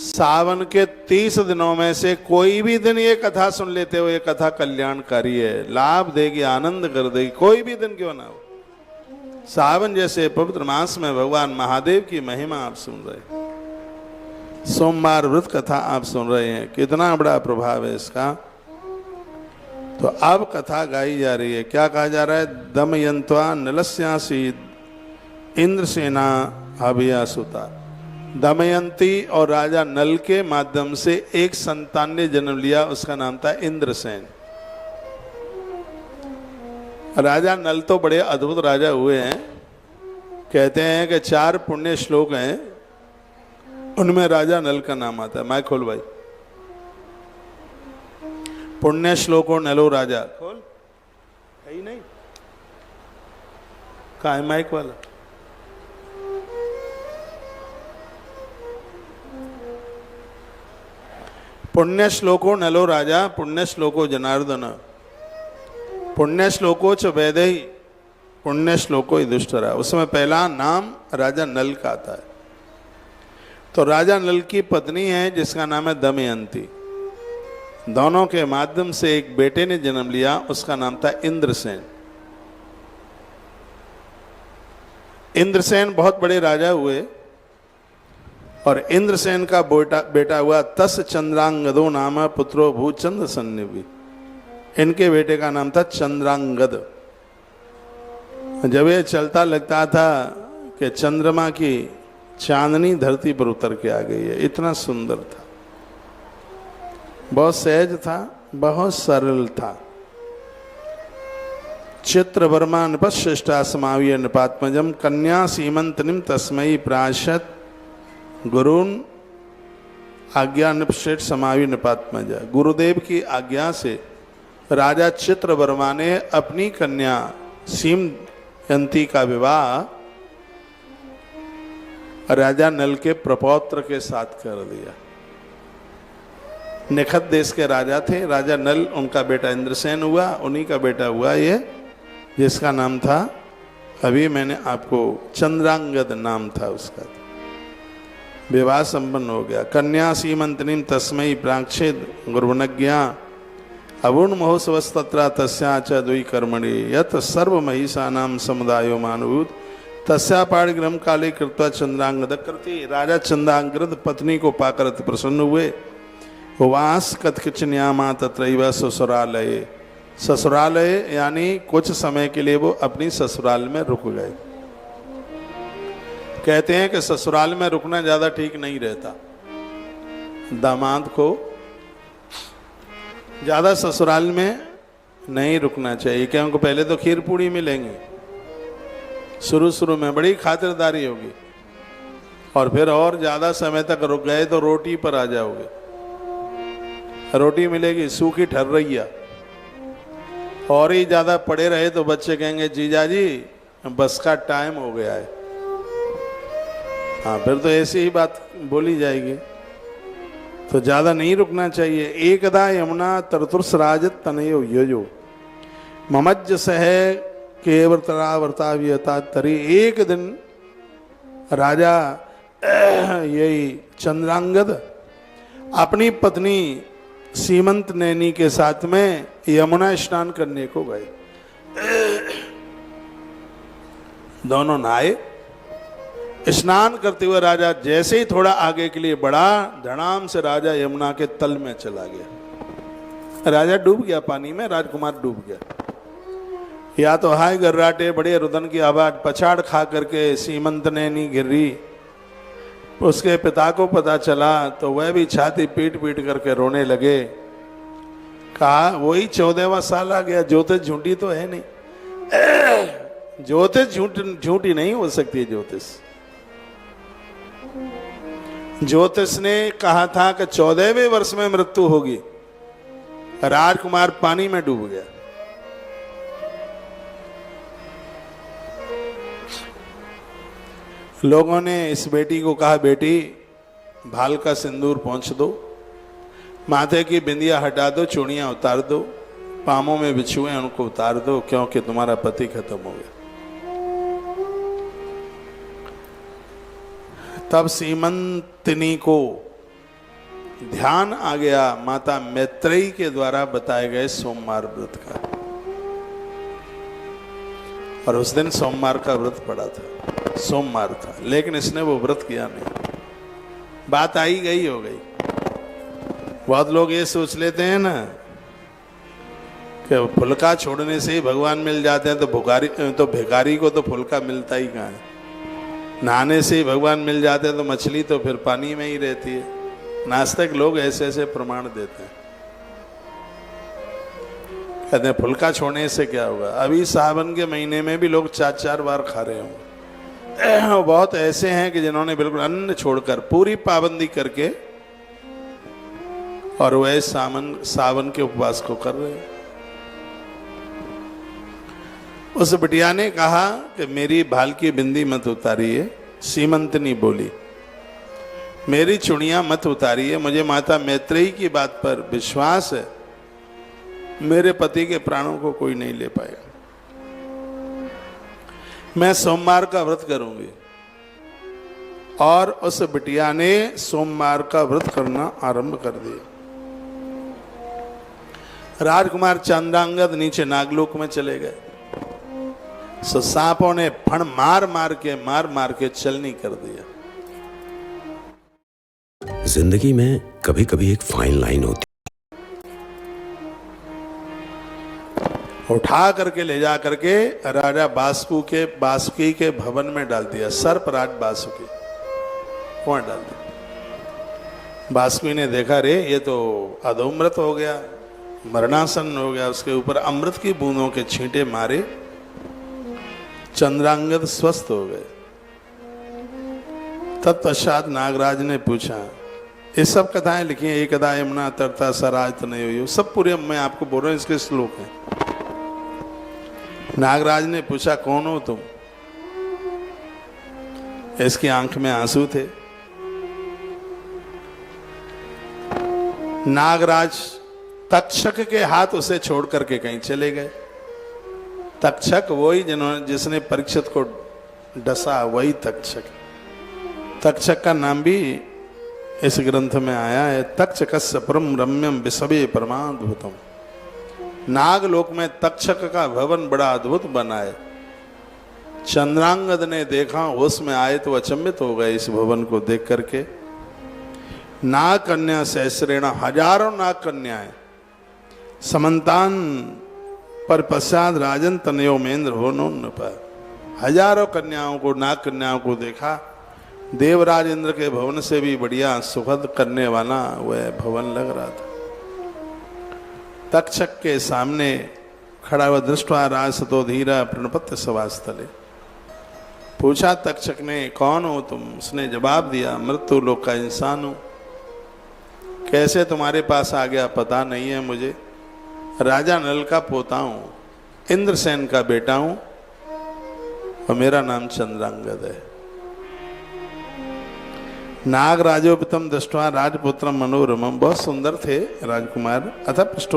सावन के 30 दिनों में से कोई भी दिन ये कथा सुन लेते हो, ये कथा कल्याणकारी है, लाभ देगी, आनंद कर देगी, कोई भी दिन क्यों ना हो। सावन जैसे पवित्र मास में भगवान महादेव की महिमा आप सुन रहे हैं, सोमवार व्रत कथा आप सुन रहे हैं, कितना बड़ा प्रभाव है इसका। तो अब कथा गाई जा रही है, क्या कहा जा रहा है? दमयंत्वा नलस्यासीद इंद्रसेना अभियासुता। दमयंती और राजा नल के माध्यम से एक संतान ने जन्म लिया, उसका नाम था इंद्रसेन। राजा नल तो बड़े अद्भुत राजा हुए हैं। कहते हैं कि 4 पुण्य श्लोक हैं, उनमें राजा नल का नाम आता है। मैं खोल भाई, पुण्य श्लोको नलो राजा। खोल, है ही नहीं, कहाँ है माइक वाला? पुण्य श्लोको नलो राजा, पुण्य श्लोको जनार्दन, पुण्य श्लोको च वैदेही, पुण्य श्लोको युधिष्ठिरा। उसमें पहला नाम राजा नल का आता है। तो राजा नल की पत्नी है जिसका नाम है दमयंती। दोनों के माध्यम से एक बेटे ने जन्म लिया, उसका नाम था इंद्रसेन। इंद्रसेन बहुत बड़े राजा हुए और इंद्रसेन का बेटा हुआ तस् चंद्रांगदो नाम पुत्रो भूचंद्र सन्निवि। इनके बेटे का नाम था चंद्रांगद। जब ये चलता लगता था कि चंद्रमा की चांदनी धरती पर उतर के आ गई है, इतना सुंदर था, बहुत सहज था, बहुत सरल था। चित्रवर्मा नृपश्रेष्ठा समावीय नृपात्मजम कन्या सीमंतनिम तस्मयी प्राशत गुरुन आज्ञा नृपश्रेष्ठ समावीय नृपात्मज। गुरुदेव की आज्ञा से राजा चित्रवर्मा ने अपनी कन्या सीमयंती का विवाह राजा नल के प्रपौत्र के साथ कर दिया। निखत देश के राजा थे राजा नल, उनका बेटा इंद्रसेन हुआ, उन्हीं का बेटा हुआ ये जिसका नाम था, अभी मैंने आपको चंद्रांगद नाम था उसका। विवाह संपन्न हो गया। कन्या सीमंतनीम तस्मयी प्राक्षेद गुरुवनज्ञा अवुण महोत्सवस्तत्र तस्या च द्वि कर्मणि यत सर्व महिषानाम समुदायो मानभूत तस्या पाणिग्रह काले कृत्वा चंद्रांगद कृति। राजा चंद्रांगद पत्नी को पाकर अति प्रसन्न हुए। वास कथकिचन्यामा तत्रैव ससुरालय। ससुरालय यानी कुछ समय के लिए वो अपनी ससुराल में रुक गए। कहते हैं कि ससुराल में रुकना ज्यादा ठीक नहीं रहता, दामाद को ज्यादा ससुराल में नहीं रुकना चाहिए, क्योंकि पहले तो खीर पूड़ी मिलेंगे, शुरू में बड़ी खातिरदारी होगी, और फिर और ज्यादा समय तक रुक गए तो रोटी पर आ जाओगे। रोटी मिलेगी सूखी ठर्रैया, और ही ज्यादा पड़े रहे तो बच्चे कहेंगे जीजा जी बस का टाइम हो गया है। हाँ, फिर तो ऐसी ही बात बोली जाएगी। तो ज्यादा नहीं रुकना चाहिए। एकदा यमुना तरतुर्स राजत तनयो योजो ममज्ज सह केवरतरा वर्ताव्यता तरी। एक दिन राजा यही चंद्रांगद अपनी पत्नी सीमंत नैनी के साथ में यमुना स्नान करने को गए। दोनों नहाए। स्नान करते हुए राजा जैसे ही थोड़ा आगे के लिए बढ़ा, धड़ाम से राजा यमुना के तल में चला गया। राजा डूब गया पानी में, राजकुमार डूब गया। या तो हाय गर्राटे, बड़े रुदन की आवाज, पछाड़ खा करके सीमंत नैनी गिर रही। उसके पिता को पता चला तो वह भी छाती पीट पीट करके रोने लगे। कहा वही 14वां साल आ गया, ज्योतिष झूठी तो है नहीं। ज्योतिष झूठी नहीं हो सकती। ज्योतिष ने कहा था कि 14वें वर्ष में मृत्यु होगी। राजकुमार पानी में डूब गया। लोगों ने इस बेटी को कहा बेटी भाल का सिंदूर पोंछ दो, माथे की बिंदिया हटा दो, चूड़ियां उतार दो, पामों में बिछुए उनको उतार दो, क्योंकि तुम्हारा पति खत्म हो गया। तब सीमंतिनी को ध्यान आ गया माता मैत्रेयी के द्वारा बताए गए सोमवार व्रत का, और उस दिन सोमवार का व्रत पड़ा था, सोमवार था, लेकिन इसने वो व्रत किया नहीं। बात आई गई हो गई। बहुत लोग ये सोच लेते हैं ना कि फुलका छोड़ने से ही भगवान मिल जाते हैं, तो भिखारी को तो फुलका मिलता ही कहाँ है। नहाने से ही भगवान मिल जाते हैं, तो मछली तो फिर पानी में ही रहती है। नास्तिक लोग ऐसे ऐसे प्रमाण देते हैं, कहते हैं फुलका छोड़ने से क्या होगा। अभी सावन के महीने में भी लोग 4-4 बार खा रहे होंगे। बहुत ऐसे हैं कि जिन्होंने बिल्कुल अन्न छोड़कर पूरी पाबंदी करके और वह सावन के उपवास को कर रहे हैं। उस बिटिया ने कहा कि मेरी भाल की बिंदी मत उतारिए। सीमंतनी बोली मेरी चुड़ियां मत उतारिए, मुझे माता मैत्रेयी की बात पर विश्वास है, मेरे पति के प्राणों को कोई नहीं ले पाएगा। मैं सोमवार का व्रत करूंगी। और उस बिटिया ने सोमवार का व्रत करना आरंभ कर दिया। राजकुमार चंद्रांगद नीचे नागलोक में चले गए। सो सांपों ने फण मार मार के चलनी कर दिया। जिंदगी में कभी कभी एक फाइन लाइन होती, उठा करके ले जा करके राजा बासुकी के भवन में डाल दिया। सर्पराज बासुकी वहां डाल दिया। बासुकी ने देखा रे ये तो अधोमृत हो गया, मरणासन हो गया। उसके ऊपर अमृत की बूंदों के छींटे मारे, चंद्रांगद स्वस्थ हो गए। तत्पश्चात नागराज ने पूछा, ये सब कथाएं लिखी हैं, एकदा यमुना तरता सराज तनयो, सब पूरे मैं आपको बोल रहा हूं, इसके श्लोक हैं। नागराज ने पूछा कौन हो तुम? इसकी आंख में आंसू थे। नागराज तक्षक के हाथ उसे छोड़ करके कहीं चले गए। तक्षक वही जिसने परीक्षित को डसा, वही तक्षक। तक्षक का नाम भी इस ग्रंथ में आया है। तक्षकस्य परम रम्यम विसवे परमाद्भुतम। नागलोक में तक्षक का भवन बड़ा अद्भुत बना है। चंद्रांगद ने देखा, होश में आए तो अचंभित हो गए इस भवन को देख करके। नाग कन्या सहस्रेणा, हजारों नाग कन्याएं समन्तान पर पश्चात राजन तनयो मेन्द्र हो न पाए। हजारों कन्याओं को, नाग कन्याओं को देखा। देवराज इंद्र के भवन से भी बढ़िया सुखद करने वाला वह भवन लग रहा था। तक्षक के सामने खड़ा हुआ दृष्टवा राज सतो धीरा प्रणपत्य सभास्थले। पूछा तक्षक ने कौन हो तुम? उसने जवाब दिया मृत्यु लोक का इंसान हूं। कैसे तुम्हारे पास आ गया पता नहीं है मुझे। राजा नल का पोता हूं, इंद्रसेन का बेटा हूं और मेरा नाम चंद्रांगद है। नागराजोपितम दृष्ट्वा राजपुत्रम मनोरमम, बहुत सुंदर थे राजकुमार। अतः पृष्ठो